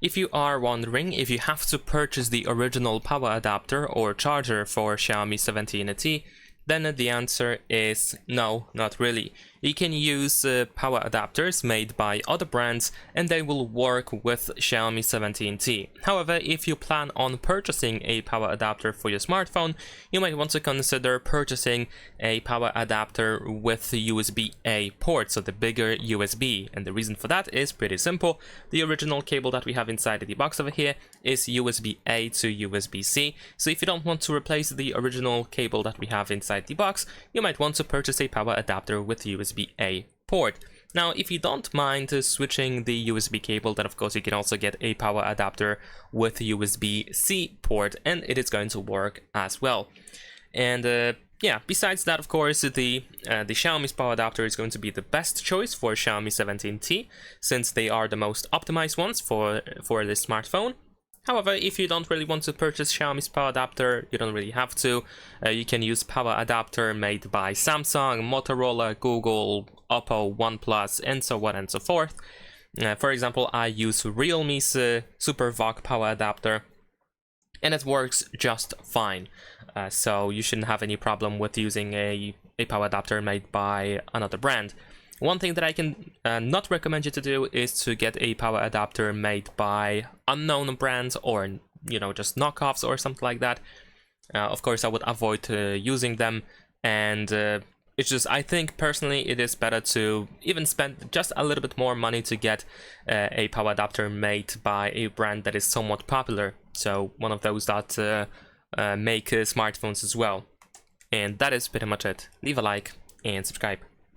If you are wondering if you have to purchase the original power adapter or charger for Xiaomi 17T, then the answer is no, not really. You can use power adapters made by other brands and they will work with Xiaomi 17T. However, if you plan on purchasing a power adapter for your smartphone, you might want to consider purchasing a power adapter with the USB-A port, so the bigger USB. And the reason for that is pretty simple. The original cable that we have inside the box over here is USB-A to USB-C. So if you don't want to replace the original cable that we have inside the box, you might want to purchase a power adapter with USB-A port. Now, if you don't mind switching the USB cable, then of course you can also get a power adapter with USB-C port, and it is going to work as well. And yeah, besides that, of course, the Xiaomi's power adapter is going to be the best choice for Xiaomi 17T, since they are the most optimized ones for this smartphone. However, if you don't really want to purchase Xiaomi's power adapter, you don't really have to. You can use power adapter made by Samsung, Motorola, Google, Oppo, OnePlus, and so on and so forth. For example, I use Realme's SuperVOOC power adapter, and it works just fine. So you shouldn't have any problem with using a power adapter made by another brand. One thing that I can not recommend you to do is to get a power adapter made by unknown brands or, you know, just knockoffs or something like that. Of course, I would avoid using them, and it's just, I think personally it is better to even spend just a little bit more money to get a power adapter made by a brand that is somewhat popular. So one of those that make smartphones as well. And that is pretty much it. Leave a like and subscribe.